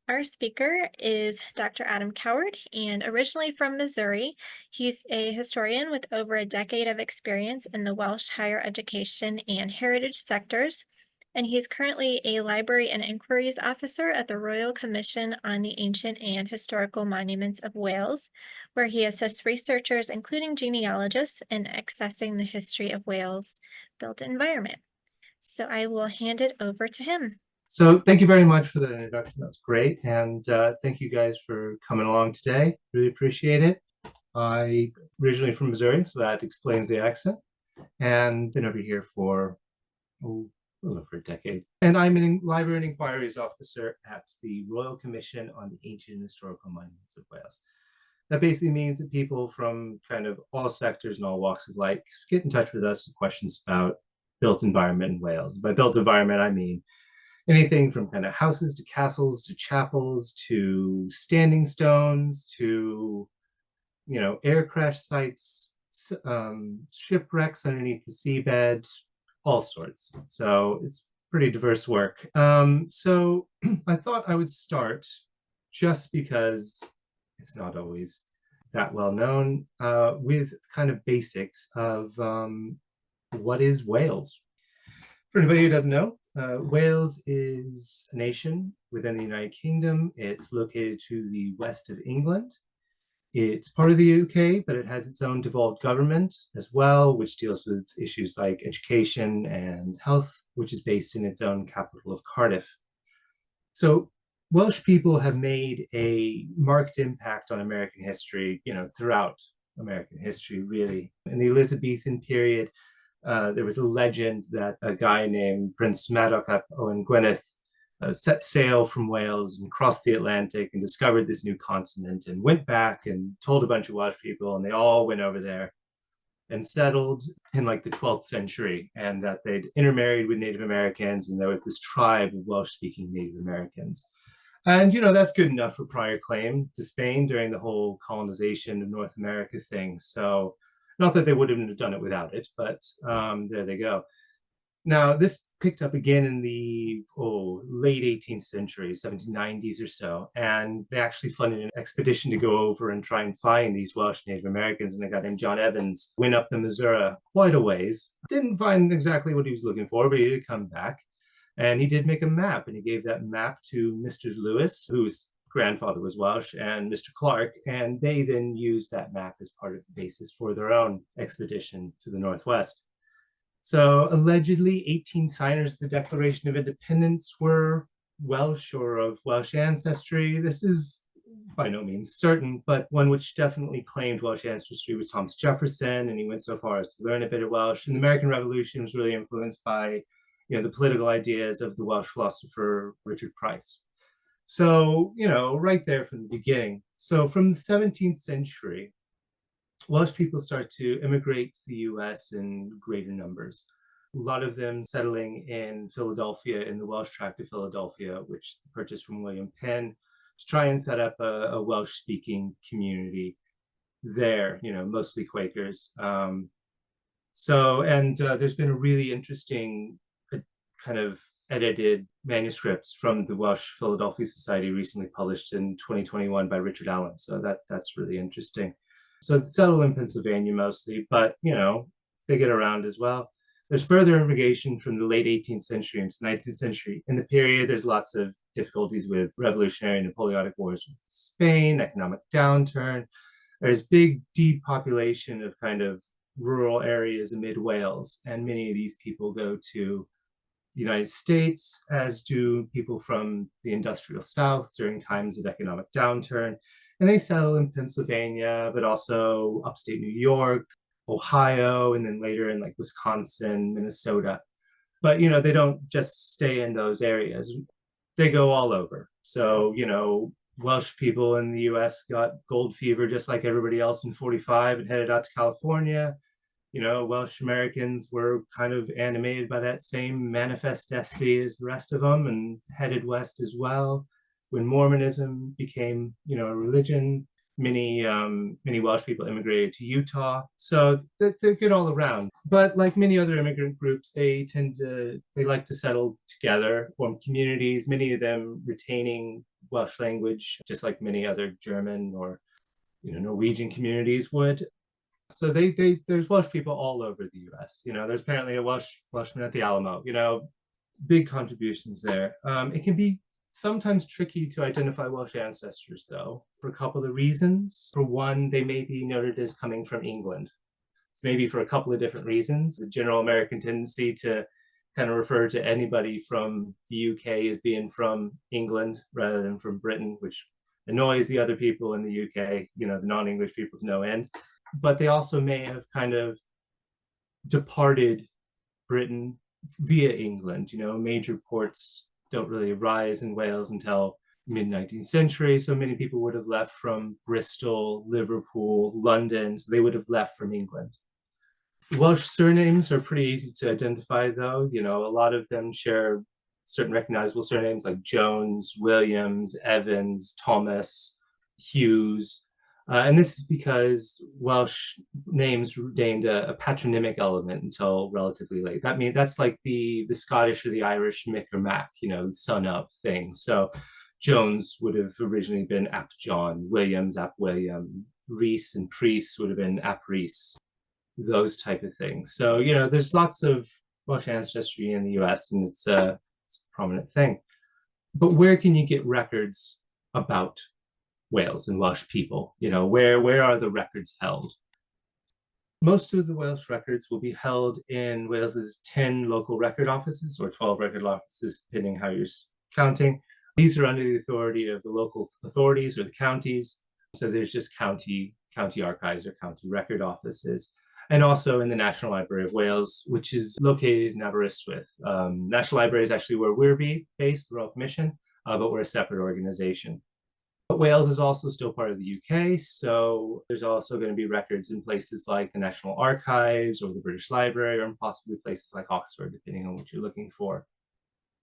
Our speaker is Dr. Adam Coward, and originally from Missouri, he's a historian with over a decade of experience in the Welsh higher education and heritage sectors. And he's currently a Library and Enquiries Officer at the Royal Commission on the Ancient and Historical Monuments of Wales, where he assists researchers, including genealogists, in accessing the history of Wales' built environment. So I will hand it over to him. So thank you very much for that introduction. That was great. And thank you guys for coming along today. Really appreciate it. I originally from Missouri, so that explains the accent. And been over here for a little over a decade. And I'm an Library and Enquiries Officer at the Royal Commission on the Ancient and Historical Monuments of Wales. That basically means that people from kind of all sectors and all walks of life get in touch with us with questions about built environment in Wales. By built environment, I mean anything from kind of houses to castles to chapels to standing stones to air crash sites, shipwrecks underneath the seabed, all sorts. So it's pretty diverse work. So I thought I would start just because it's not always that well known with kind of basics of what is Wales. For anybody who doesn't know, Wales is a nation within the United Kingdom. It's located to the west of England. It's part of the UK, but it has its own devolved government as well, which deals with issues like education and health, which is based in its own capital of Cardiff. So Welsh people have made a marked impact on American history, throughout American history, really. In the Elizabethan period, there was a legend that a guy named Prince Madoc ap Owen Gwynedd set sail from Wales and crossed the Atlantic and discovered this new continent and went back and told a bunch of Welsh people, and they all went over there and settled in like the 12th century, and that they'd intermarried with Native Americans, and there was this tribe of Welsh-speaking Native Americans. And, that's good enough for prior claim to Spain during the whole colonization of North America thing. So not that they wouldn't have done it without it, but there they go. Now, this picked up again in the late 18th century, 1790s or so, and they actually funded an expedition to go over and try and find these Welsh Native Americans, and a guy named John Evans went up the Missouri quite a ways. Didn't find exactly what he was looking for, but he did come back, and he did make a map, and he gave that map to Mr. Lewis, whose grandfather was Welsh, and Mr. Clark, and they then used that map as part of the basis for their own expedition to the Northwest. So allegedly 18 signers of the Declaration of Independence were Welsh or of Welsh ancestry. This is by no means certain, but one which definitely claimed Welsh ancestry was Thomas Jefferson, and he went so far as to learn a bit of Welsh. And the American Revolution was really influenced by the political ideas of the Welsh philosopher Richard Price. So, right there from the beginning. So from the 17th century, Welsh people start to immigrate to the US in greater numbers. A lot of them settling in Philadelphia, in the Welsh tract of Philadelphia, which purchased from William Penn to try and set up a Welsh-speaking community there, mostly Quakers. There's been a really interesting kind of edited manuscripts from the Welsh Philadelphia Society recently published in 2021 by Richard Allen. So that's really interesting. So settled in Pennsylvania mostly, but they get around as well. There's further immigration from the late 18th century into the 19th century. In the period, there's lots of difficulties with revolutionary and Napoleonic wars with Spain, economic downturn. There's big depopulation of kind of rural areas amid Wales, and many of these people go to the United States, as do people from the industrial South during times of economic downturn. And they settle in Pennsylvania, but also upstate New York, Ohio, and then later in like Wisconsin, Minnesota. But, they don't just stay in those areas. They go all over. So, Welsh people in the US got gold fever just like everybody else in 45 and headed out to California. Welsh Americans were kind of animated by that same manifest destiny as the rest of them and headed west as well. When Mormonism became, a religion, many Welsh people immigrated to Utah. So they're good all around. But like many other immigrant groups, they like to settle together, form communities, many of them retaining Welsh language, just like many other German or Norwegian communities would. So there's Welsh people all over the U.S. There's apparently a Welshman at the Alamo. Big contributions there. It can be sometimes tricky to identify Welsh ancestors, though, for a couple of reasons. For one, they may be noted as coming from England. So maybe for a couple of different reasons. The general American tendency to kind of refer to anybody from the UK as being from England rather than from Britain, which annoys the other people in the UK, the non-English people to no end. But they also may have kind of departed Britain via England. Major ports don't really rise in Wales until mid-19th century. So many people would have left from Bristol, Liverpool, London. So they would have left from England. Welsh surnames are pretty easy to identify, though. A lot of them share certain recognizable surnames like Jones, Williams, Evans, Thomas, Hughes. And this is because Welsh names retained a patronymic element until relatively late. That's like the Scottish or the Irish Mick or Mac, son of things. So Jones would have originally been Ap John, Williams, Ap William, Rees and Priest would have been Ap Rees, those type of things. So, there's lots of Welsh ancestry in the US, and it's a prominent thing. But where can you get records about Wales and Welsh people? Where are the records held? Most of the Welsh records will be held in Wales's 10 local record offices, or 12 record offices, depending how you're counting. These are under the authority of the local authorities or the counties. So there's just county archives or county record offices. And also in the National Library of Wales, which is located in Aberystwyth. National Library is actually where we're based, the Royal Commission, but we're a separate organization. But Wales is also still part of the UK, so there's also going to be records in places like the National Archives or the British Library, or possibly places like Oxford, depending on what you're looking for.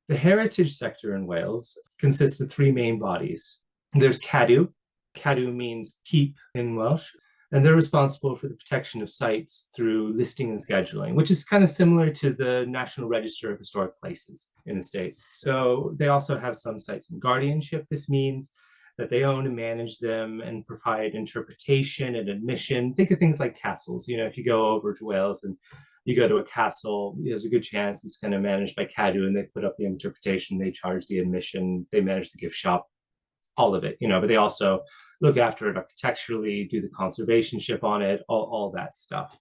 The heritage sector in Wales consists of three main bodies. There's Cadw. Cadw means keep in Welsh, and they're responsible for the protection of sites through listing and scheduling, which is kind of similar to the National Register of Historic Places in the States. So they also have some sites in guardianship. This means that they own and manage them and provide interpretation and admission. Think of things like castles. If you go over to Wales and you go to a castle, there's a good chance it's kind of managed by Cadw, and they put up the interpretation, they charge the admission, they manage the gift shop, all of it, but they also look after it architecturally, do the conservationship on it, all that stuff.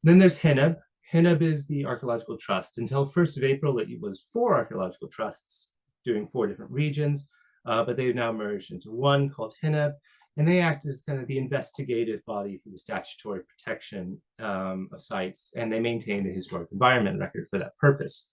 Then there's Hineb. Hineb is the archaeological trust. Until 1st of April, it was 4 archaeological trusts doing 4 different regions. But they've now merged into one called Hineb, and they act as kind of the investigative body for the statutory protection of sites, and they maintain the historic environment record for that purpose.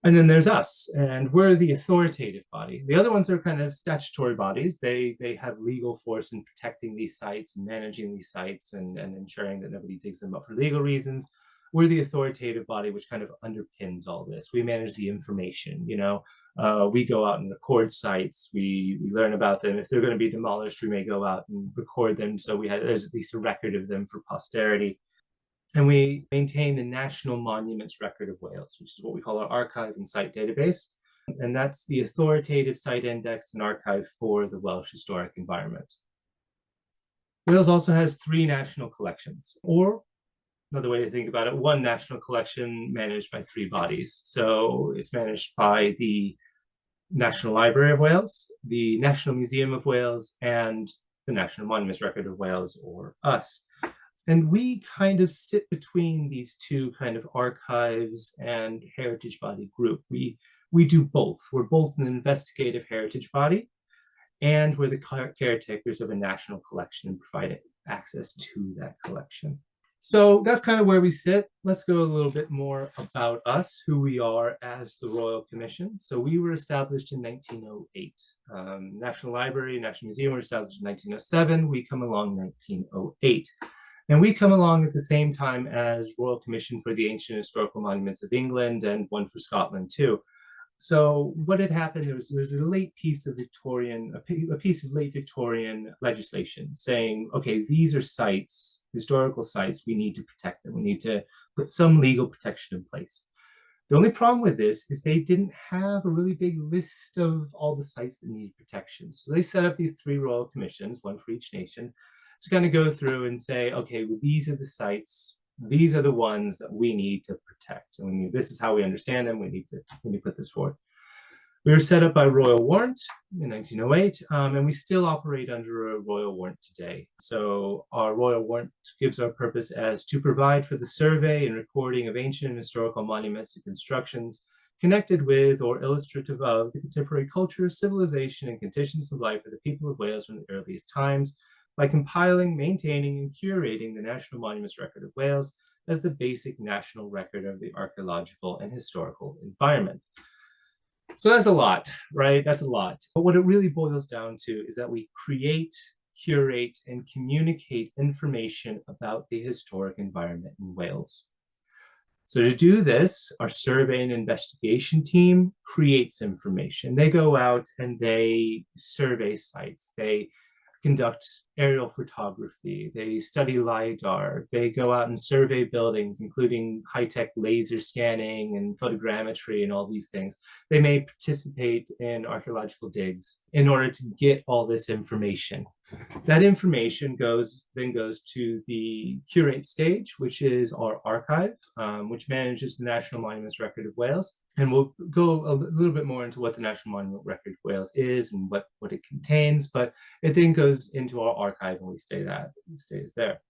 And then there's us, and we're the authoritative body. The other ones are kind of statutory bodies. They have legal force in protecting these sites and managing these sites and ensuring that nobody digs them up for legal reasons. We're the authoritative body, which kind of underpins all this. We manage the information, we go out and record sites. We learn about them. If they're going to be demolished, we may go out and record them. So there's at least a record of them for posterity. And we maintain the National Monuments Record of Wales, which is what we call our archive and site database. And that's the authoritative site index and archive for the Welsh historic environment. Wales also has 3 national collections, or another way to think about it, 1 national collection managed by 3 bodies. So it's managed by the National Library of Wales, the National Museum of Wales, and the National Monuments Record of Wales, or us. And we kind of sit between these 2 kind of archives and heritage body group. We do both. We're both an investigative heritage body, and we're the caretakers of a national collection and provide access to that collection. So that's kind of where we sit. Let's go a little bit more about us, who we are as the Royal Commission. So we were established in 1908. National Library, National Museum were established in 1907. We come along in 1908. And we come along at the same time as Royal Commission for the Ancient Historical Monuments of England, and one for Scotland too. So what had happened, there was a late piece of late Victorian legislation saying, okay, these are sites, historical sites, we need to protect them. We need to put some legal protection in place. The only problem with this is they didn't have a really big list of all the sites that need protection. So they set up these 3 royal commissions, one for each nation, to kind of go through and say, okay, well, these are the sites, these are the ones that we need to protect. And this is how we understand them. We need to put this forward. We were set up by royal warrant in 1908, and we still operate under a royal warrant today. So our royal warrant gives our purpose as to provide for the survey and recording of ancient and historical monuments and constructions connected with or illustrative of the contemporary culture, civilization, and conditions of life of the people of Wales from the earliest times, by compiling, maintaining, and curating the National Monuments Record of Wales as the basic national record of the archaeological and historical environment. So that's a lot, right? That's a lot. But what it really boils down to is that we create, curate, and communicate information about the historic environment in Wales. So to do this, our survey and investigation team creates information. They go out and they survey sites. They conduct aerial photography, they study LiDAR, they go out and survey buildings, including high-tech laser scanning and photogrammetry and all these things. They may participate in archaeological digs in order to get all this information. That information then goes to the curate stage, which is our archive, which manages the National Monuments Record of Wales. And we'll go a little bit more into what the National Monument Record of Wales is and what it contains, but it then goes into our archive and it stays there.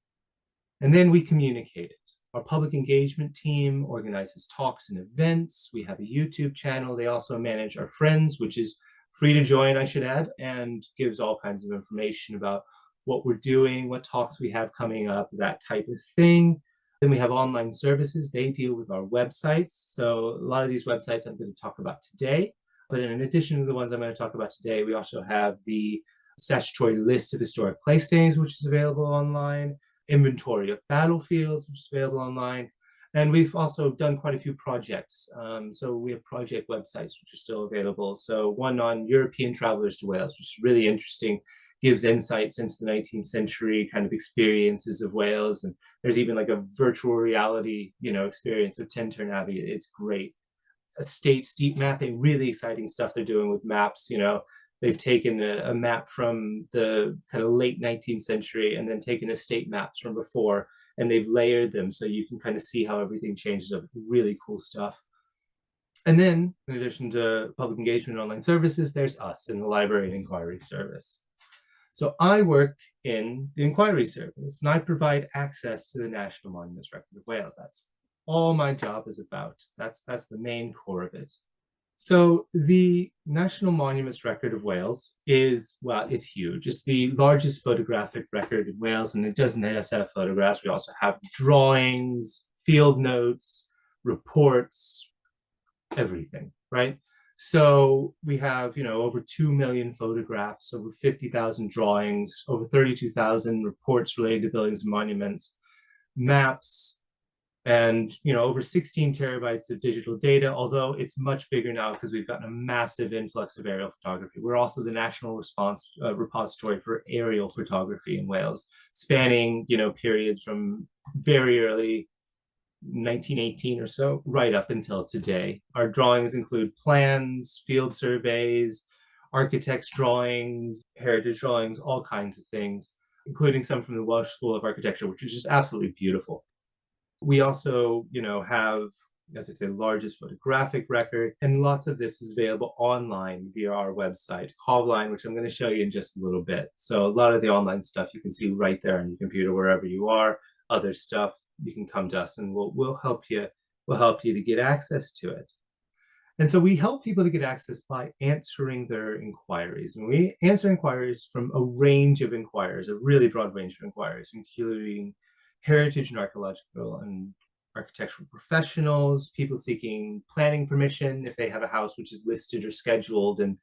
And then we communicate it. Our public engagement team organizes talks and events. We have a YouTube channel. They also manage our Friends, which is free to join, I should add, and gives all kinds of information about what we're doing, what talks we have coming up, that type of thing. Then we have online services. They deal with our websites. So a lot of these websites I'm going to talk about today. But in addition to the ones I'm going to talk about today, we also have the statutory list of historic place names, which is available online, inventory of battlefields, which is available online. And we've also done quite a few projects. So we have project websites, which are still available. So one on European travelers to Wales, which is really interesting, gives insights into the 19th century kind of experiences of Wales. And there's even like a virtual reality, experience of Tintern Abbey. It's great. Estate steep mapping, really exciting stuff they're doing with maps. They've taken a map from the kind of late 19th century and then taken estate maps from before, and they've layered them so you can kind of see how everything changes up. Really cool stuff. And then, in addition to public engagement and online services, there's us in the Library and Enquiries Service. So I work in the Enquiries Service, and I provide access to the National Monuments Record of Wales. That's all my job is about. That's the main core of it. So the National Monuments Record of Wales it's huge. It's the largest photographic record in Wales, and it doesn't just have photographs. We also have drawings, field notes, reports, everything, right? So we have, over 2 million photographs, over 50,000 drawings, over 32,000 reports related to buildings and monuments, maps, and over 16 terabytes of digital data, although it's much bigger now because we've gotten a massive influx of aerial photography. We're also the national repository for aerial photography in Wales, spanning periods from very early 1918 or so right up until today. Our drawings include plans, field surveys, architects' drawings, heritage drawings, all kinds of things, including some from the Welsh School of Architecture, which is just absolutely beautiful. We also, have, as I say, the largest photographic record, and lots of this is available online via our website, Covline, which I'm going to show you in just a little bit. So a lot of the online stuff you can see right there on your computer wherever you are. Other stuff, you can come to us and we'll help you. We'll help you to get access to it. And so we help people to get access by answering their inquiries. And we answer inquiries from a range of inquiries, a really broad range of inquiries, including heritage and archaeological and architectural professionals, people seeking planning permission. If they have a house which is listed or scheduled and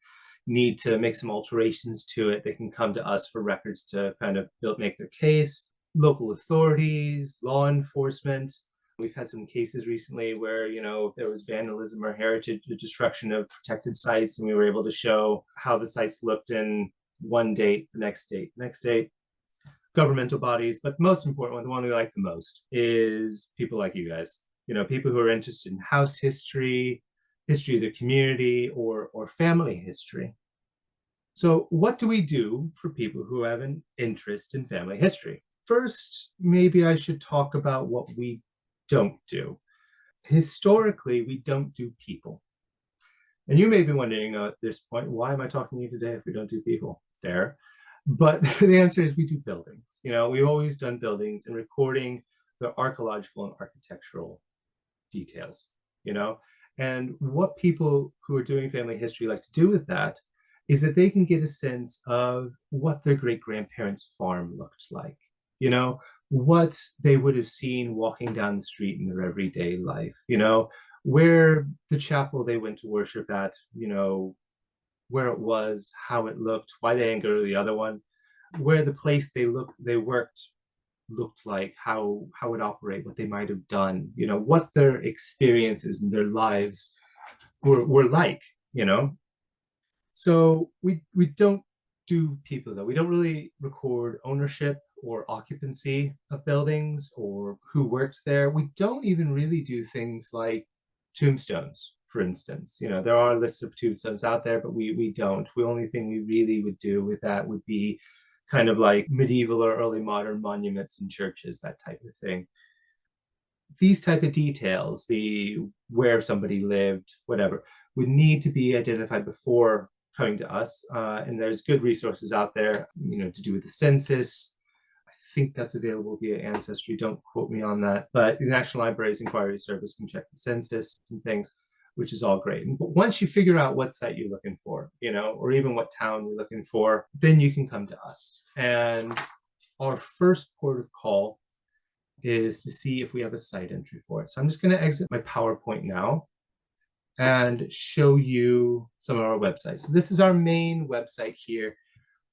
need to make some alterations to it, they can come to us for records to kind of make their case. Local authorities, law enforcement. We've had some cases recently where, there was vandalism or heritage destruction of protected sites, and we were able to show how the sites looked in one date, the next date. Governmental bodies, but most important one, the one we like the most, is people like you guys. people who are interested in house history, history of the community, or family history. So what do we do for people who have an interest in family history? First, maybe I should talk about what we don't do. Historically, we don't do people. And you may be wondering at this point, why am I talking to you today if we don't do people? Fair. But the answer is we do buildings. We've always done buildings and recording the archaeological and architectural details, you know? And what people who are doing family history like to do with that is that they can get a sense of what their great grandparents' farm looked like, what they would have seen walking down the street in their everyday life, where the chapel they went to worship at, where it was, how it looked, why they didn't go to the other one, where the place they worked looked like, how it operate, what they might have done, what their experiences and their lives were like, So we don't do people though. We don't really record ownership or occupancy of buildings or who works there. We don't even really do things like tombstones, for instance. There are lists of tombstones out there, but we don't. The only thing we really would do with that would be kind of like medieval or early modern monuments and churches, that type of thing. These type of details, the where somebody lived, whatever, would need to be identified before coming to us. And there's good resources out there, to do with the census. I think that's available via Ancestry. Don't quote me on that. But the National Library's Enquiries Service can check the census and things, which is all great. But once you figure out what site you're looking for, or even what town you're looking for, then you can come to us. And our first port of call is to see if we have a site entry for it. So I'm just going to exit my PowerPoint now and show you some of our websites. So this is our main website here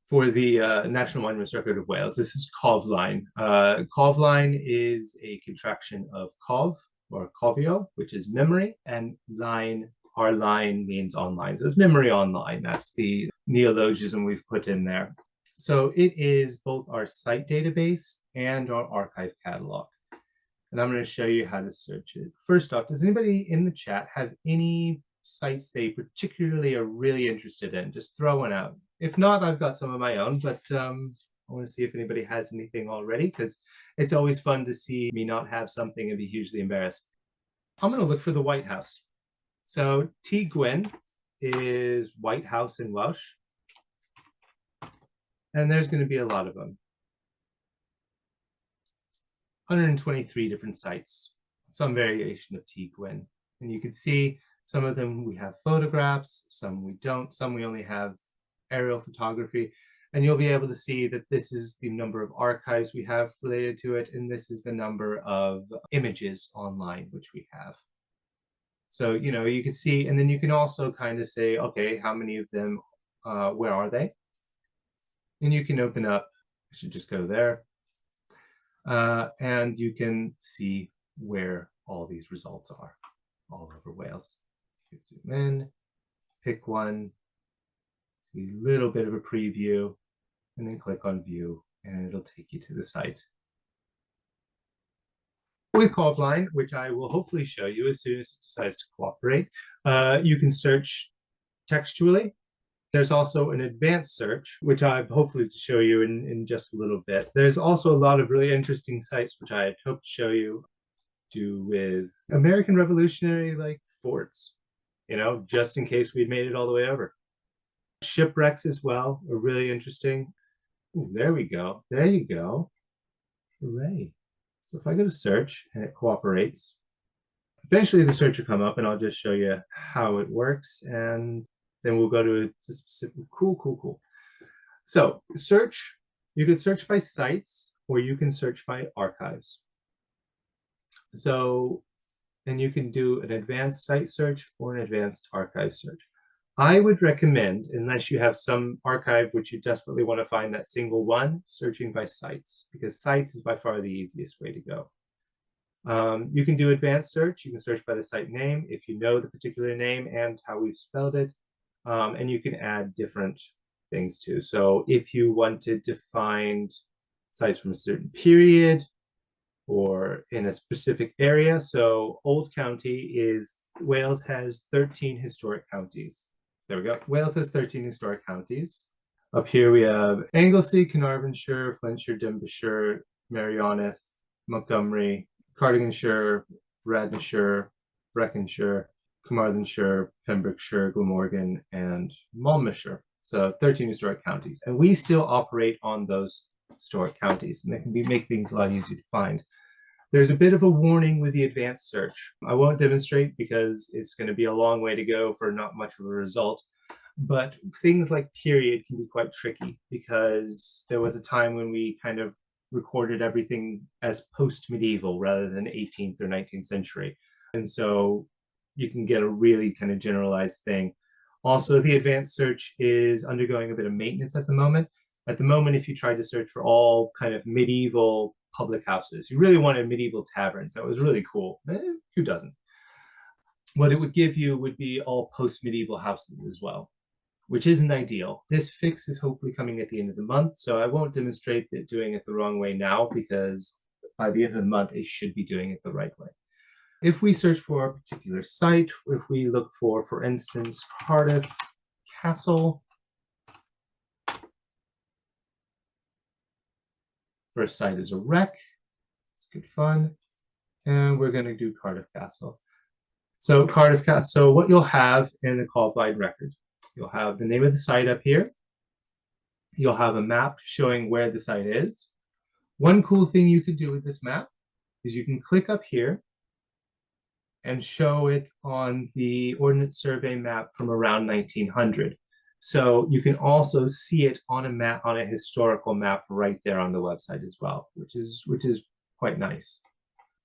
for the National Monuments Record of Wales. This is COVLine. COVLine is a contraction of COV, or covio, which is memory, and line, our line means online. So it's memory online. That's the neologism we've put in there. So it is both our site database and our archive catalog. And I'm going to show you how to search it. First off, does anybody in the chat have any sites they particularly are really interested in? Just throw one out. If not, I've got some of my own, but I want to see if anybody has anything already, because it's always fun to see me not have something and be hugely embarrassed. I'm going to look for the White House. So T Gwyn is White House in Welsh. And there's going to be a lot of them. 123 different sites, some variation of T Gwyn. And you can see some of them we have photographs, some we don't, some we only have aerial photography. And you'll be able to see that this is the number of archives we have related to it, and this is the number of images online which we have. So, you can see, and then you can also kind of say, okay, how many of them, where are they? And you can open up, I should just go there. And you can see where all these results are all over Wales. You can zoom in, pick one, see a little bit of a preview, and then click on view, and it'll take you to the site. With COVLine, which I will hopefully show you as soon as it decides to cooperate, you can search textually. There's also an advanced search, which I'm hopefully to show you in just a little bit. There's also a lot of really interesting sites, which I hope to show you, do with American Revolutionary forts, just in case we'd made it all the way over. Shipwrecks as well are really interesting. Ooh, there we go. There you go. Hooray. So if I go to search and it cooperates, eventually the search will come up and I'll just show you how it works, and then we'll go to a specific, cool. So search, you can search by sites or you can search by archives. So, and you can do an advanced site search or an advanced archive search. I would recommend, unless you have some archive which you desperately want to find that single one, searching by sites, because sites is by far the easiest way to go. You can do advanced search. You can search by the site name if you know the particular name and how we've spelled it. And you can add different things too. So if you wanted to find sites from a certain period, or in a specific area. So Old County is Wales has 13 historic counties. There we go. Wales has 13 historic counties. Up here we have Anglesey, Carnarvonshire, Flintshire, Denbighshire, Merioneth, Montgomery, Cardiganshire, Radnorshire, Brecconshire, Carmarthenshire, Pembrokeshire, Glamorgan, and Monmouthshire. So 13 historic counties. And we still operate on those historic counties, and they can make things a lot easier to find. There's a bit of a warning with the advanced search. I won't demonstrate because it's going to be a long way to go for not much of a result. But things like period can be quite tricky because there was a time when we kind of recorded everything as post-medieval rather than 18th or 19th century. And so you can get a really kind of generalized thing. Also, the advanced search is undergoing a bit of maintenance at the moment. At the moment, if you tried to search for all kind of medieval public houses, you really wanted medieval taverns. That was really cool. Who doesn't? What it would give you would be all post-medieval houses as well, which isn't ideal. This fix is hopefully coming at the end of the month, so I won't demonstrate that doing it the wrong way now, because by the end of the month, it should be doing it the right way. If we search for a particular site, if we look for instance, Cardiff Castle, first site is a wreck. It's good fun. And we're going to do Cardiff Castle. So Cardiff Castle, so what you'll have in the qualified record, you'll have the name of the site up here. You'll have a map showing where the site is. One cool thing you could do with this map is you can click up here and show it on the Ordnance Survey map from around 1900. So you can also see it on a map, on a historical map right there on the website as well, which is quite nice.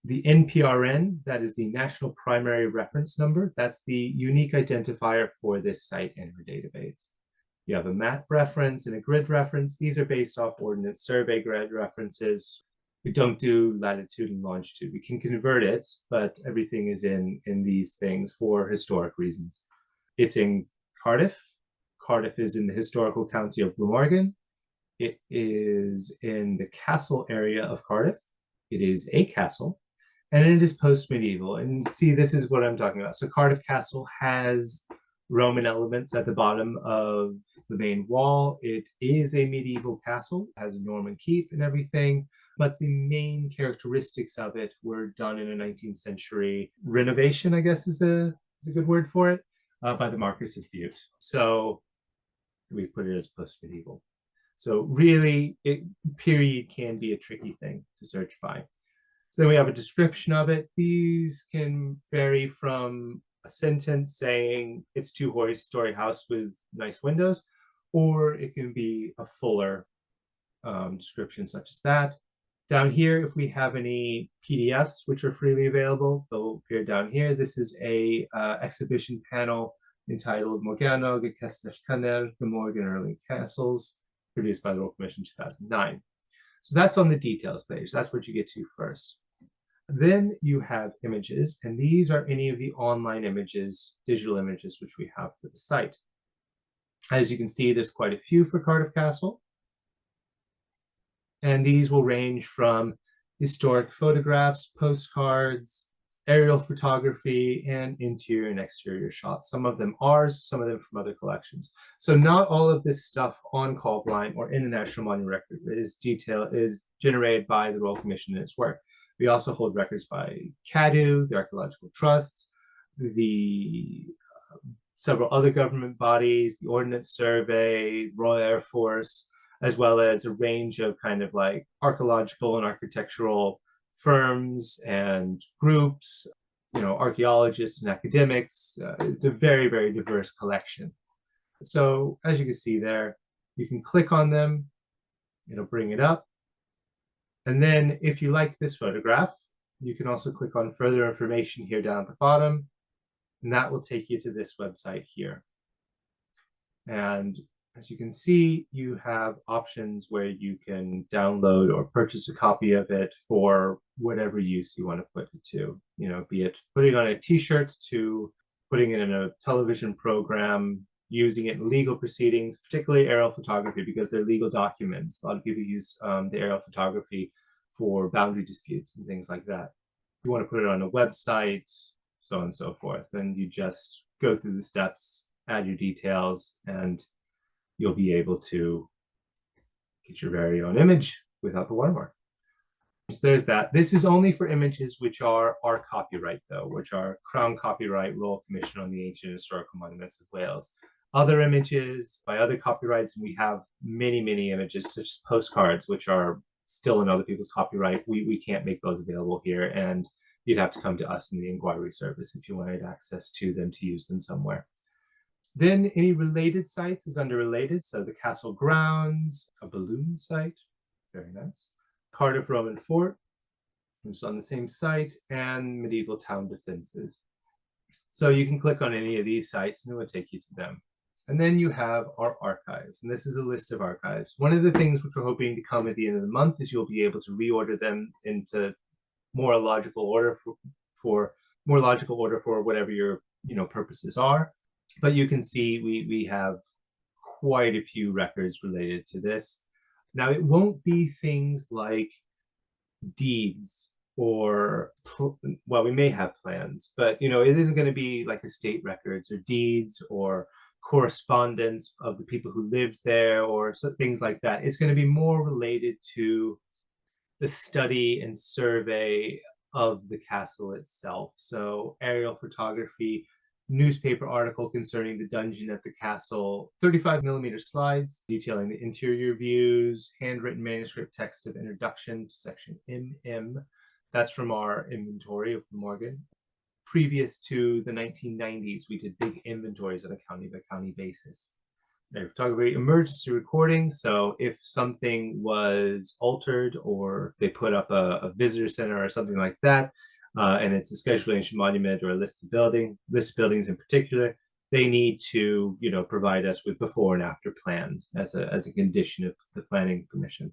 The NPRN, that is the National Primary Reference Number, that's the unique identifier for this site in our database. You have a map reference and a grid reference. These are based off Ordnance Survey grid references. We don't do latitude and longitude. We can convert it, but everything is in these things for historic reasons. It's in Cardiff. Cardiff is in the historical county of Glamorgan. It is in the castle area of Cardiff. It is a castle, and it is post-medieval. And see, this is what I'm talking about. So Cardiff Castle has Roman elements at the bottom of the main wall. It is a medieval castle, it has a Norman keep and everything, but the main characteristics of it were done in a 19th century renovation, I guess is a good word for it, by the Marquis of Bute. So we put it as post-medieval. So really, period can be a tricky thing to search by. So then we have a description of it. These can vary from a sentence saying it's a two-story house with nice windows, or it can be a fuller description such as that. Down here, if we have any PDFs which are freely available, they'll appear down here. This is a exhibition panel entitled Morgano Gestashkaner, the Morgan Early Castles, produced by the Royal Commission 2009. So that's on the details page. That's what you get to first. Then you have images, and these are any of the online images, digital images, which we have for the site. As you can see, there's quite a few for Cardiff Castle. And these will range from historic photographs, postcards, aerial photography, and interior and exterior shots. Some of them ours, some of them from other collections. So not all of this stuff on Callblind or in the National Monument Record is generated by the Royal Commission in its work. We also hold records by CADU, the Archaeological Trust, the several other government bodies, the Ordnance Survey, Royal Air Force, as well as a range of kind of like archaeological and architectural firms and groups, archaeologists and academics. It's a very, very diverse collection. So as you can see there, you can click on them, it'll bring it up. And then if you like this photograph, you can also click on further information here down at the bottom, and that will take you to this website here. And as you can see, you have options where you can download or purchase a copy of it for whatever use you want to put it to, be it putting on a t-shirt to putting it in a television program, using it in legal proceedings, particularly aerial photography, because they're legal documents. A lot of people use the aerial photography for boundary disputes and things like that. If you want to put it on a website, so on and so forth, then you just go through the steps, add your details, and you'll be able to get your very own image without the watermark. So there's that. This is only for images which are our copyright, though, which are Crown Copyright, Royal Commission on the Ancient and Historical Monuments of Wales. Other images by other copyrights, and we have many, many images, such as postcards, which are still in other people's copyright. We can't make those available here, and you'd have to come to us in the Enquiries Service if you wanted access to them to use them somewhere. Then any related sites is under related. So the castle grounds, a balloon site, very nice. Cardiff Roman Fort, which is on the same site, and medieval town defenses. So you can click on any of these sites and it will take you to them. And then you have our archives, and this is a list of archives. One of the things which we're hoping to come at the end of the month is you'll be able to reorder them into more logical order for whatever your purposes are. But you can see we have quite a few records related to this. Now, it won't be things like deeds or, well, we may have plans, but it isn't going to be like estate records or deeds or correspondence of the people who lived there or things like that. It's going to be more related to the study and survey of the castle itself. So aerial photography, newspaper article concerning the dungeon at the castle, 35mm slides detailing the interior views, handwritten manuscript text of introduction to section MM. That's from our inventory of Morgan. Previous to the 1990s, we did big inventories on a county by county basis. Photography, emergency recording. So if something was altered or they put up a visitor center or something like that, and it's a scheduled ancient monument or a list of buildings in particular, they need to provide us with before and after plans as a condition of the planning permission.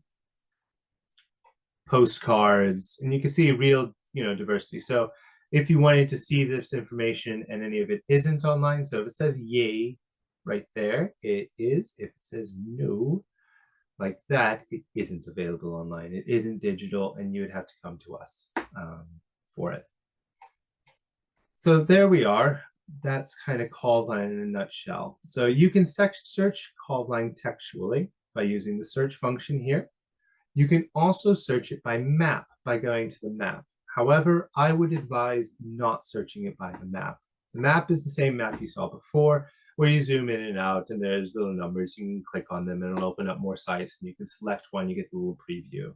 Postcards, and you can see real diversity. So if you wanted to see this information and any of it isn't online, so if it says yay right there, it is. If it says no, like that, it isn't available online. It isn't digital, and you would have to come to us for it. So there we are. That's kind of Callvine in a nutshell. So you can search Callvine textually by using the search function here. You can also search it by map by going to the map. However, I would advise not searching it by the map. The map is the same map you saw before, where you zoom in and out, and there's little numbers. You can click on them, and it'll open up more sites, and you can select one. You get the little preview.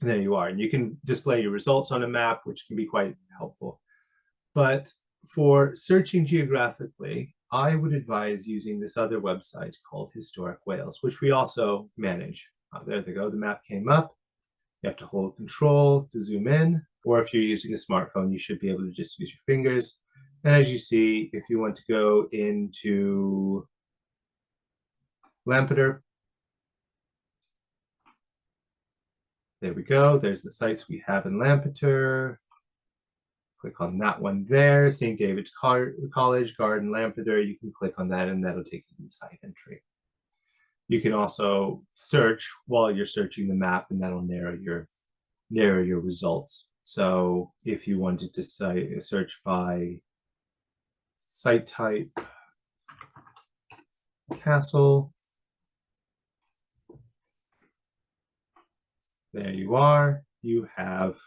And there you are. And you can display your results on a map, which can be quite helpful. But for searching geographically, I would advise using this other website called Historic Wales, which we also manage. There they go. The map came up. You have to hold Control to zoom in, or if you're using a smartphone, you should be able to just use your fingers. And as you see, if you want to go into Lampeter, there we go. There's the sites we have in Lampeter. Click on that one there, St. David's College, Garden, Lampeter. You can click on that, and that'll take you to the site entry. You can also search while you're searching the map, and that'll narrow your results. So if you wanted to search by site type, castle, there you are. You have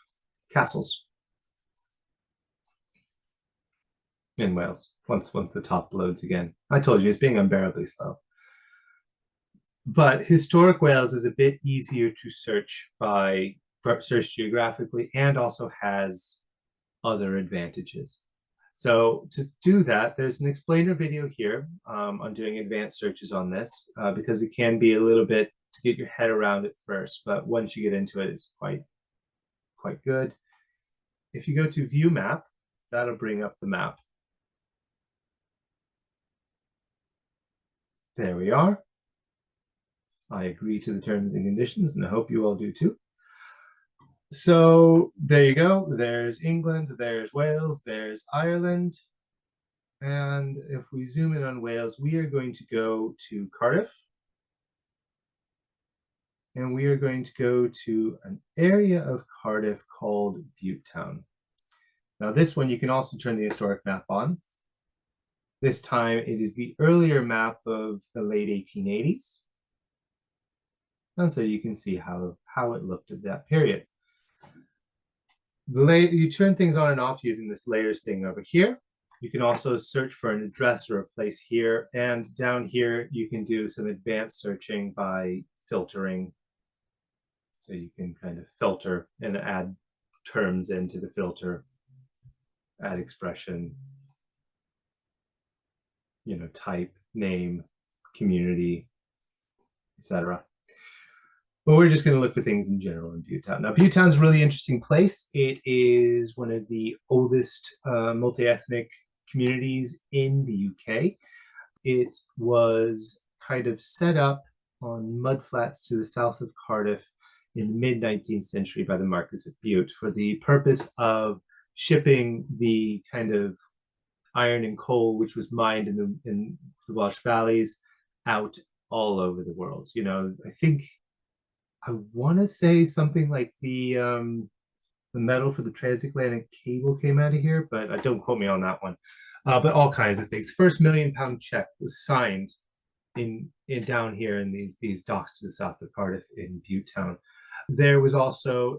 castles in Wales. Once the top loads again. I told you it's being unbearably slow. But Historic Wales is a bit easier to search geographically, and also has other advantages. So to do that, there's an explainer video here on doing advanced searches on this, because it can be a little bit to get your head around it first, but once you get into it, it's quite good. If you go to View Map, that'll bring up the map. There we are. I agree to the terms and conditions, and I hope you all do too. So there you go. There's England, there's Wales, there's Ireland. And if we zoom in on Wales, we are going to go to Cardiff. and we are going to go to an area of Cardiff called Butetown. Now this one, you can also turn the historic map on. This time it is the earlier map of the late 1880s. And so you can see how it looked at that period. You turn things on and off using this layers thing over here. You can also search for an address or a place here. And down here, you can do some advanced searching by filtering. So you can kind of filter and add terms into the filter, add expression, type, name, community, etc. But we're just going to look for things in general in Butetown. Now, Butetown's a really interesting place. It is one of the oldest multi-ethnic communities in the UK. It was kind of set up on mudflats to the south of Cardiff in the mid-19th century by the Marquis of Bute for the purpose of shipping the kind of iron and coal which was mined in the Welsh valleys out all over the world. I think I want to say something like the metal for the transatlantic cable came out of here, but don't quote me on that one. But all kinds of things. First £1 million check was signed in down here in these docks to the south of Cardiff in Butetown. There was also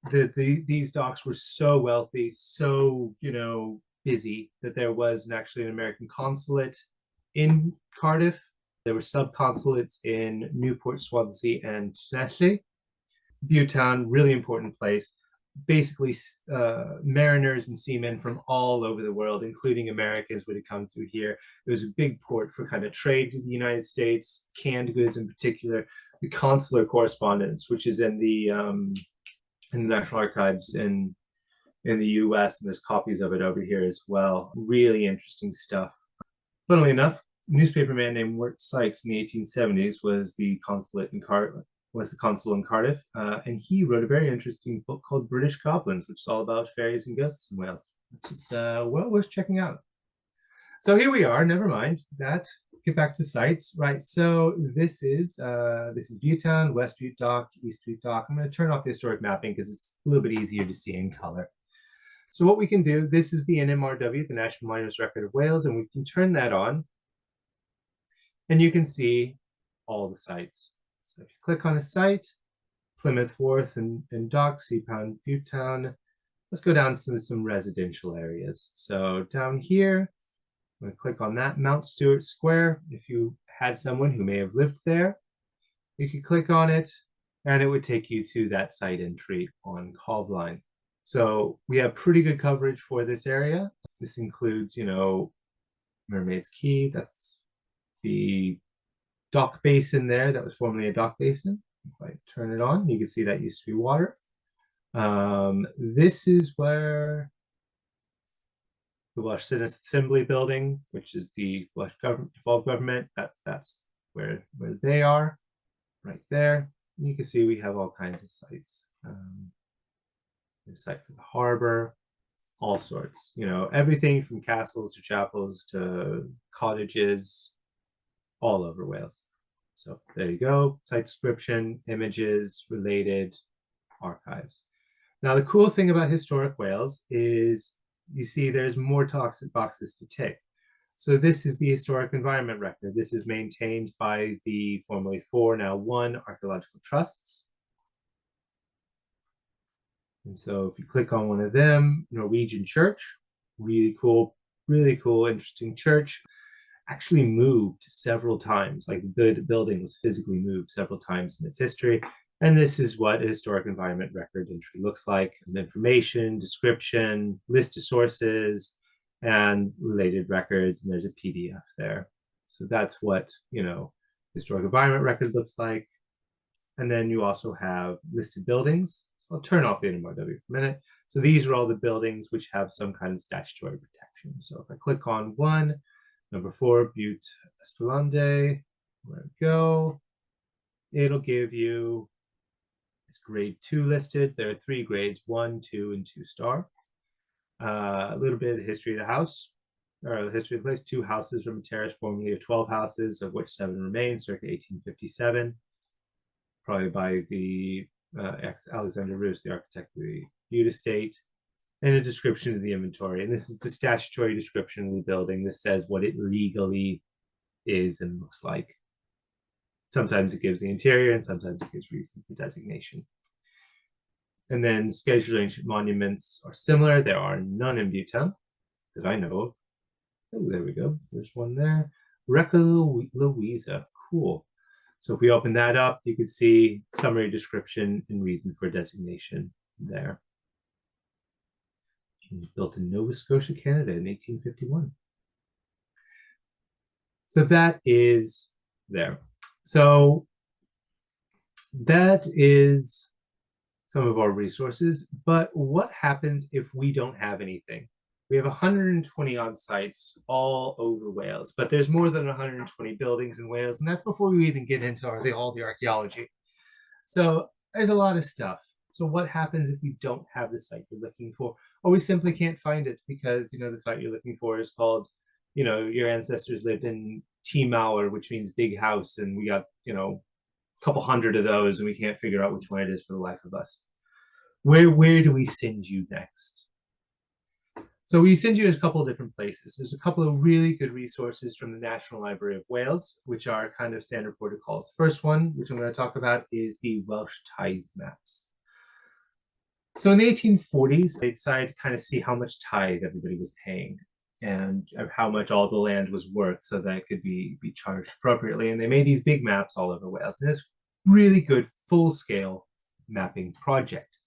these docks were so wealthy, so busy that there was actually an American consulate in Cardiff. There were sub-consulates in Newport, Swansea, and Llanelli. Butetown, really important place. Basically, mariners and seamen from all over the world, including Americans, would have come through here. It was a big port for kind of trade with the United States, canned goods in particular. The consular correspondence, which is in the National Archives in the US, and there's copies of it over here as well. Really interesting stuff. Funnily enough, a newspaperman named Wirt Sykes in the 1870s was the consul in Cardiff, and he wrote a very interesting book called British Goblins, which is all about fairies and ghosts in Wales, which is well worth checking out. So here we are. Never mind that. Get back to sites, right? So this is Butetown, West Bute Dock, East Bute Dock. I'm going to turn off the historic mapping because it's a little bit easier to see in color. So what we can do, this is the NMRW, the National Monuments Record of Wales, and we can turn that on, and you can see all the sites. So if you click on a site, Plymouth Wharf and Dock, Sea Pound, Butetown, let's go down to some residential areas. So down here, I'm going to click on that, Mount Stewart Square. If you had someone who may have lived there, you could click on it, and it would take you to that site entry on Cobline. So we have pretty good coverage for this area. This includes, Mermaid's Quay. That's the dock basin there. That was formerly a dock basin. If I turn it on, you can see that used to be water. This is where the Welsh Citizen Assembly building, which is the Welsh devolved government. That's where they are, right there. And you can see we have all kinds of sites. There's a site for the harbor, all sorts. Everything from castles to chapels to cottages, all over Wales. So there you go. Site description, images, related, archives. Now, the cool thing about Historic Wales is you see there's more boxes to tick. So this is the Historic Environment Record. This is maintained by the formerly 4, now 1 archaeological trusts. And so if you click on one of them, Norwegian church, really cool, interesting church. Actually moved several times. Like the building was physically moved several times in its history. And this is what a historic environment record entry looks like. Information, description, list of sources, and related records. And there's a PDF there. So that's what, historic environment record looks like. And then you also have listed buildings. So I'll turn off the NMRW for a minute. So these are all the buildings which have some kind of statutory protection. So if I click on one, number 4, Bute Esplanade, where we go, it'll give you, it's grade 2 listed. There are 3 grades, 1, 2, and 2 star. A little bit of the history of the house, or the history of the place. 2 houses from a terrace formerly of 12 houses, of which 7 remain, circa 1857. probably by the Alexander Roos, the architect of the Butte estate, and a description of the inventory. And this is the statutory description of the building. This says what it legally is and looks like. Sometimes it gives the interior, and sometimes it gives reason for designation. And then scheduling monuments are similar. There are none in Buttetown that I know of. Oh, there we go. There's one there. Recca Louisa. Cool. So if we open that up, you can see summary description and reason for designation there. Built in Nova Scotia, Canada in 1851. So that is there. So that is some of our resources. But what happens if we don't have anything? We have 120 odd sites all over Wales, but there's more than 120 buildings in Wales, and that's before we even get into all the archaeology. So there's a lot of stuff. So what happens if we don't have the site you're looking for, or we simply can't find it because the site you're looking for is called, your ancestors lived in T Mauer, which means big house, and we got a couple hundred of those, and we can't figure out which one it is for the life of us. Where do we send you next? So we send you to a couple of different places. There's a couple of really good resources from the National Library of Wales, which are kind of standard protocols. The first one, which I'm going to talk about, is the Welsh tithe maps. So in the 1840s, they decided to kind of see how much tithe everybody was paying and how much all the land was worth so that it could be charged appropriately. And they made these big maps all over Wales. And this really good full-scale mapping project.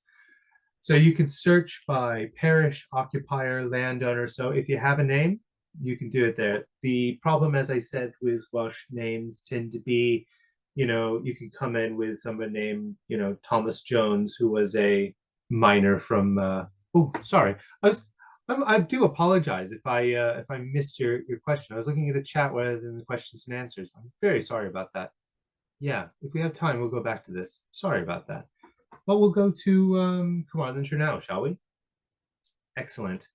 So you can search by parish, occupier, landowner. So if you have a name, you can do it there. The problem, as I said, with Welsh names tend to be, you can come in with someone named, Thomas Jones, who was a miner from, oh, sorry. I do apologize if I missed your question. I was looking at the chat rather than the questions and answers. I'm very sorry about that. Yeah, if we have time, we'll go back to this. Sorry about that. But we'll go to Carmarthenshire now, shall we? Excellent.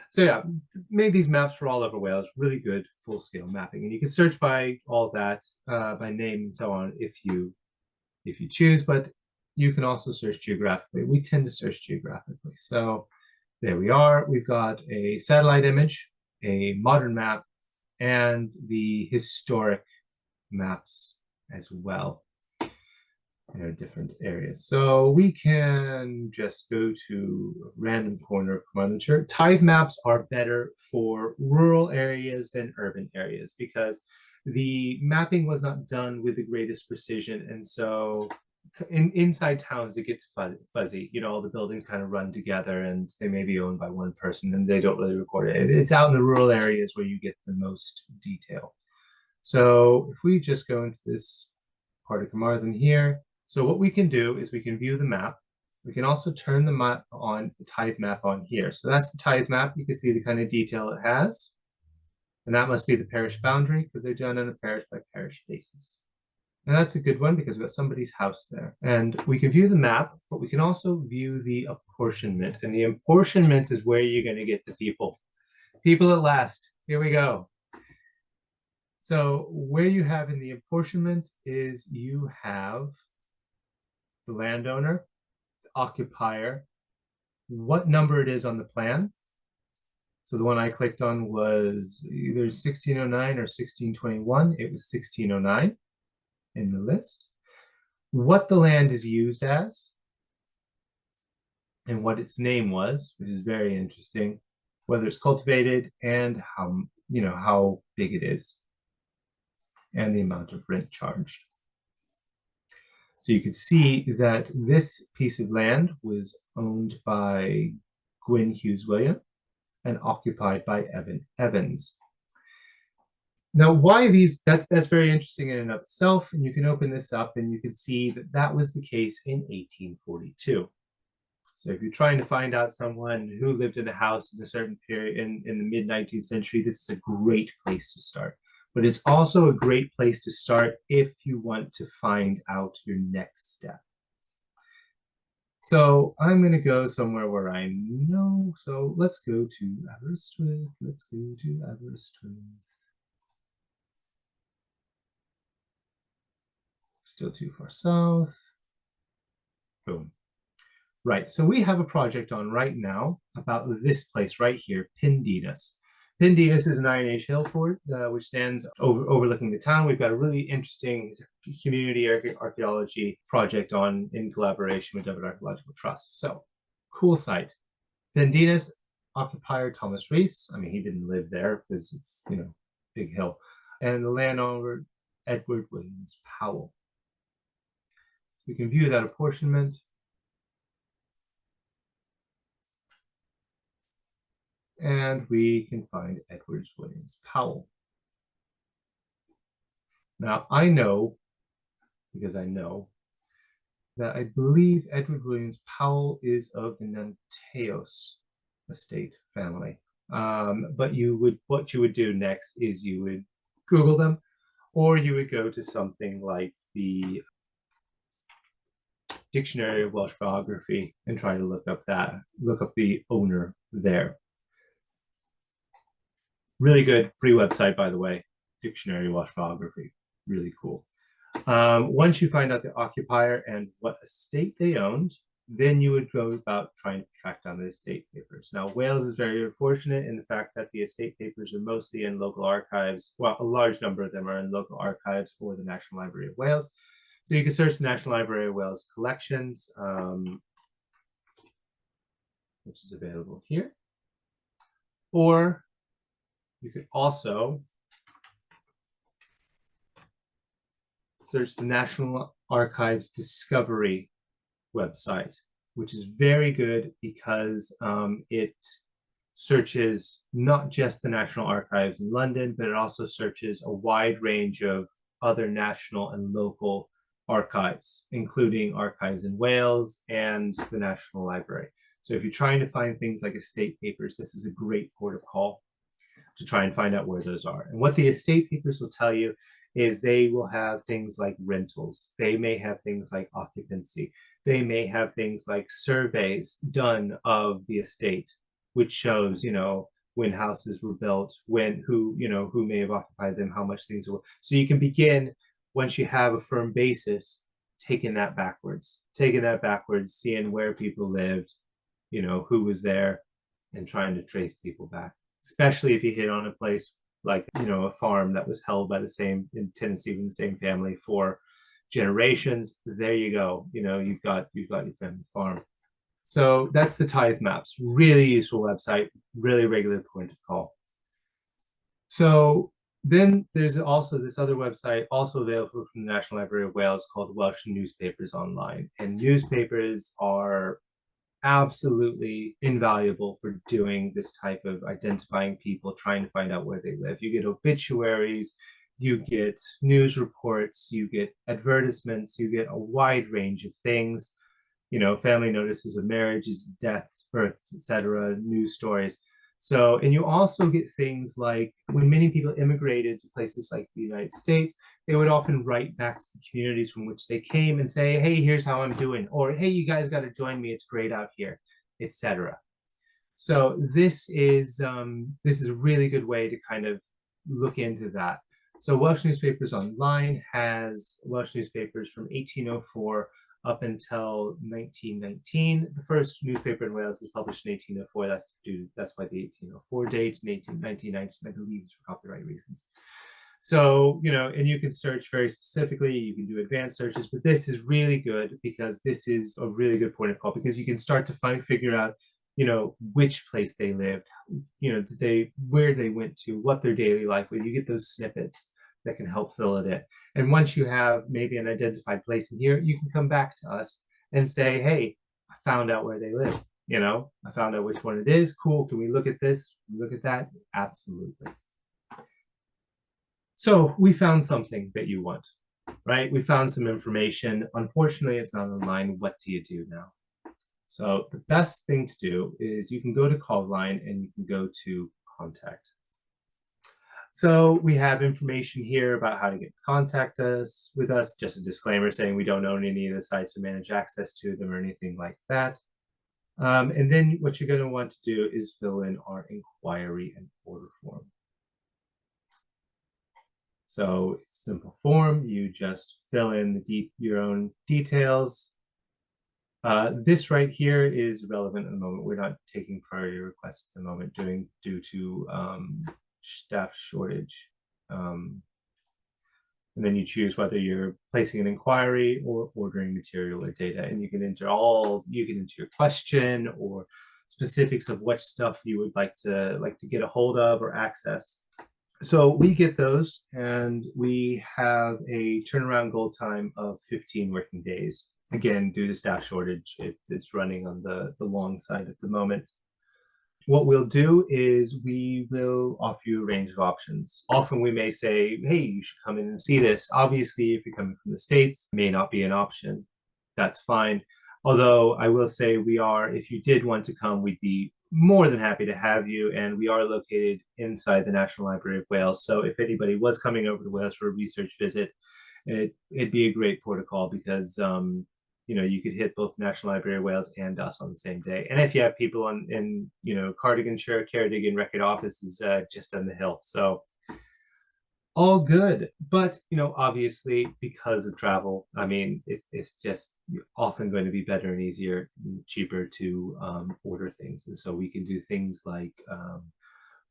So yeah, made these maps for all over Wales, really good full-scale mapping. And you can search by all that, by name and so on if you choose, but you can also search geographically. We tend to search geographically. So there we are. We've got a satellite image, a modern map, and the historic maps as well. In different areas. So we can just go to a random corner of Carmarthenshire. Tithe maps are better for rural areas than urban areas because the mapping was not done with the greatest precision. And so inside towns, it gets fuzzy. All the buildings kind of run together and they may be owned by one person and they don't really record it. It's out in the rural areas where you get the most detail. So if we just go into this part of Carmarthen here, so what we can do is we can view the map. We can also turn the map on, the tithe map on here. So that's the tithe map. You can see the kind of detail it has. And that must be the parish boundary because they're done on a parish by parish basis. And that's a good one because we've got somebody's house there. And we can view the map, but we can also view the apportionment. And the apportionment is where you're going to get the people. People at last. Here we go. So where you have in the apportionment is you have the landowner, the occupier, what number it is on the plan. So the one I clicked on was either 1609 or 1621. It was 1609 in the list. What the land is used as and what its name was, which is very interesting, whether it's cultivated and how big it is and the amount of rent charged. So you can see that this piece of land was owned by Gwyn Hughes William and occupied by Evan Evans. Now, why these, that's very interesting in and of itself, and you can open this up and you can see that that was the case in 1842. So if you're trying to find out someone who lived in a house in a certain period in the mid-19th century, this is a great place to start. But it's also a great place to start if you want to find out your next step. So I'm going to go somewhere where I know. So let's go to Aberystwyth. Let's go to Aberystwyth. Still too far south. Boom. Right, so we have a project on right now about this place right here, Pindinas. Pindinas is an Iron Age hill fort, which stands overlooking the town. We've got a really interesting community archaeology project on in collaboration with Dublin Archaeological Trust. So, cool site. Pindinas, occupier Thomas Rees. I mean, he didn't live there because it's, big hill. And the landowner, Edward Williams Powell. So we can view that apportionment. And we can find Edward Williams Powell. Now, I know, because I know, that I believe Edward Williams Powell is of the Nanteos estate family. But what you would do next is you would Google them, or you would go to something like the Dictionary of Welsh Biography and try to look up the owner there. Really good free website, by the way, Dictionary of Welsh Biography. Really cool. Once you find out the occupier and what estate they owned, then you would go about trying to track down the estate papers. Now, Wales is very fortunate in the fact that the estate papers are mostly in local archives. Well, a large number of them are in local archives for the National Library of Wales. So you can search the National Library of Wales collections, which is available here. Or you could also search the National Archives Discovery website, which is very good because it searches not just the National Archives in London, but it also searches a wide range of other national and local archives, including archives in Wales and the National Library. So if you're trying to find things like estate papers, this is a great port of call to try and find out where those are. And what the estate papers will tell you is they will have things like rentals. They may have things like occupancy. They may have things like surveys done of the estate, which shows, when houses were built, who may have occupied them, how much things were. So you can begin, once you have a firm basis, taking that backwards, seeing where people lived, who was there, and trying to trace people back. Especially if you hit on a place like, a farm that was held by the same, in Tennessee, in the same family for generations. There you go. You've got your family farm. So that's the tithe maps. Really useful website, really regular point of call. So then there's also this other website, also available from the National Library of Wales, called Welsh Newspapers Online. And newspapers are absolutely invaluable for doing this type of identifying people, trying to find out where they live. You get obituaries, you get news reports, you get advertisements, you get a wide range of things, family notices of marriages, deaths, births, etc., news stories. So, and you also get things like when many people immigrated to places like the United States, they would often write back to the communities from which they came and say, hey, here's how I'm doing, or hey, you guys got to join me, it's great out here, etc. So this is a really good way to kind of look into that. So Welsh Newspapers Online has Welsh newspapers from 1804 up until 1919. The first newspaper in Wales was published in 1804. That's why the 1804 date, and 1919, I believe, is for copyright reasons. So, and you can search very specifically, you can do advanced searches, but this is really good because this is a really good point of call, because you can start to figure out, which place they lived, where they went to, what their daily life was. You get those snippets that can help fill it in. And once you have maybe an identified place in here, you can come back to us and say, hey, I found out where they live. I found out which one it is. Cool. Can we look at this? Look at that? Absolutely. So we found something that you want, right? We found some information. Unfortunately, it's not online. What do you do now? So the best thing to do is you can go to call line and you can go to contact. So we have information here about how to get in contact with us. Just a disclaimer saying we don't own any of the sites or manage access to them or anything like that. And then what you're going to want to do is fill in our inquiry and order form. So it's a simple form. You just fill in your own details. This right here is relevant at the moment. We're not taking priority requests at the moment due to staff shortage. And then you choose whether you're placing an inquiry or ordering material or data, and you can enter your question or specifics of what stuff you would like to get a hold of or access. So we get those, and we have a turnaround goal time of 15 working days. Again, due to staff shortage, it's running on the long side at the moment. What we'll do is we will offer you a range of options. Often we may say, hey, you should come in and see this. Obviously, if you're coming from the States, it may not be an option. That's fine. Although I will say if you did want to come, we'd be more than happy to have you. And we are located inside the National Library of Wales. So if anybody was coming over to Wales for a research visit, it'd be a great protocol because you could hit both National Library of Wales and us on the same day. And if you have people in Cardiganshire, Ceredigion Record Office is just on the hill. So all good. But, obviously because of travel, I mean, it's just often going to be better and easier, and cheaper to order things. And so we can do things like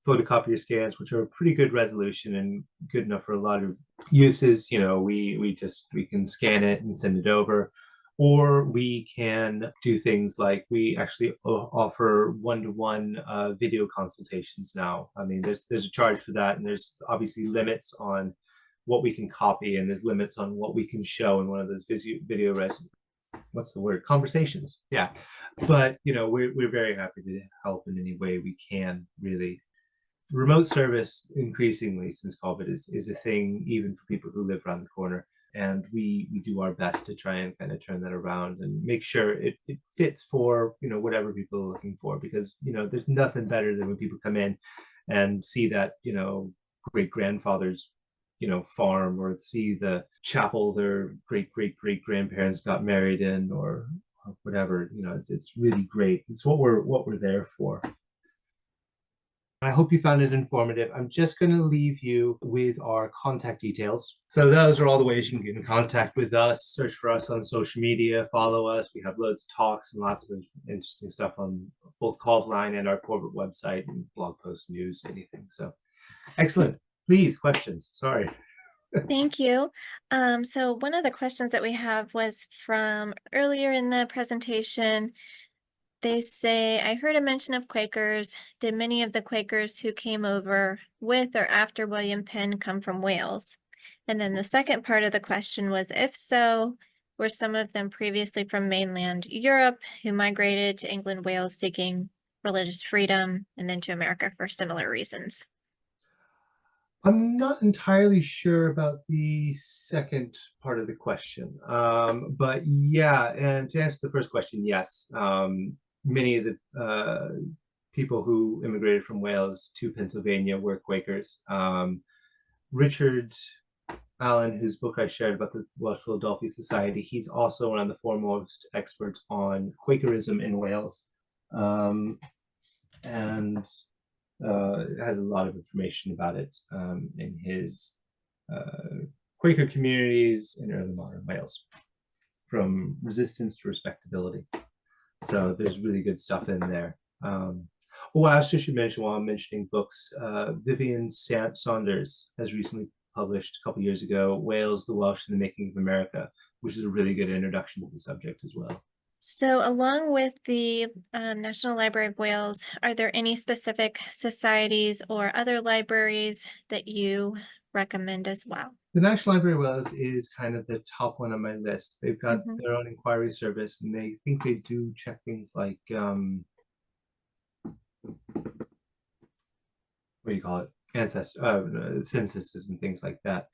photocopier scans, which are a pretty good resolution and good enough for a lot of uses. We can scan it and send it over, or we can do things like we actually offer one-to-one video consultations now. I mean, there's a charge for that, and there's obviously limits on what we can copy, and there's limits on what we can show in one of those conversations. Yeah. But we're very happy to help in any way we can, really. Remote service increasingly since COVID is a thing, even for people who live around the corner. And we do our best to try and kind of turn that around and make sure it fits for whatever people are looking for, because there's nothing better than when people come in and see that great grandfather's farm, or see the chapel their great grandparents got married in, or whatever. It's really great. It's what we're there for. I hope you found it informative. I'm just going to leave you with our contact details. So those are all the ways you can get in contact with us. Search for us on social media, follow us. We have loads of talks and lots of interesting stuff on both Call Line and our corporate website, and blog posts, news, anything. So excellent. Please, questions. Sorry. Thank you. So one of the questions that we have was from earlier in the presentation. They say, I heard a mention of Quakers. Did many of the Quakers who came over with or after William Penn come from Wales? And then the second part of the question was, if so, were some of them previously from mainland Europe who migrated to England, Wales, seeking religious freedom, and then to America for similar reasons? I'm not entirely sure about the second part of the question, but yeah, and to answer the first question, yes. Many of the people who immigrated from Wales to Pennsylvania were Quakers. Richard Allen, whose book I shared about the Welsh Philadelphia Society, he's also one of the foremost experts on Quakerism in Wales, and has a lot of information about it in his Quaker communities in early modern Wales, from resistance to respectability. So there's really good stuff in there. I also should mention, while I'm mentioning books, Vivian Saunders has recently published a couple years ago, Wales, the Welsh, and the Making of America, which is a really good introduction to the subject as well. So along with the National Library of Wales, are there any specific societies or other libraries that you recommend as well? The National Library of Wales is kind of the top one on my list. They've got Mhm. their own Enquiries Service, and they think they do check things like what do you call it? Censuses and things like that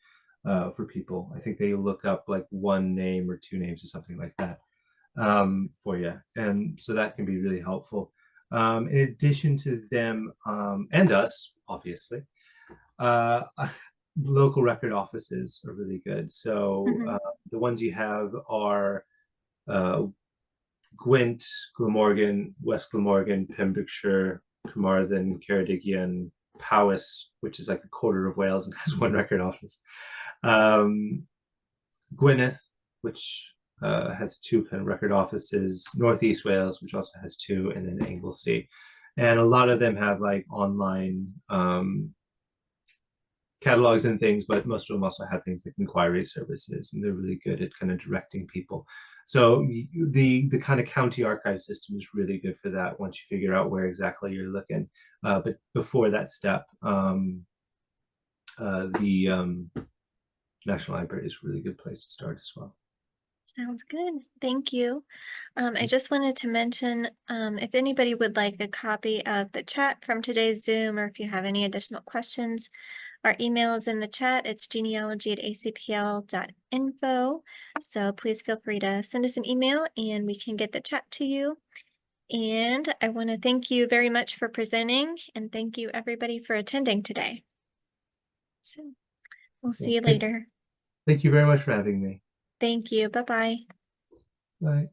for people. I think they look up like one name or two names or something like that for you. And so that can be really helpful. In addition to them and us, obviously, local record offices are really good. So Mhm. the ones you have are Gwent, Glamorgan, West Glamorgan, Pembrokeshire, Carmarthen, Ceredigion, Powys, which is like a quarter of Wales and has one record office. Um, Gwynedd, which has two kind of record offices. Northeast Wales, which also has two, and then Anglesey. And a lot of them have like online catalogs and things, but most of them also have things like inquiry services, and they're really good at kind of directing people. So the kind of county archive system is really good for that once you figure out where exactly you're looking. But before that step, the National Library is a really good place to start as well. Sounds good. Thank you. I just wanted to mention, if anybody would like a copy of the chat from today's Zoom, or if you have any additional questions, our email is in the chat. It's genealogy@acpl.info. So please feel free to send us an email and we can get the chat to you. And I want to thank you very much for presenting, and thank you everybody for attending today. So we'll see you later. Thank you very much for having me. Thank you. Bye-bye. Bye.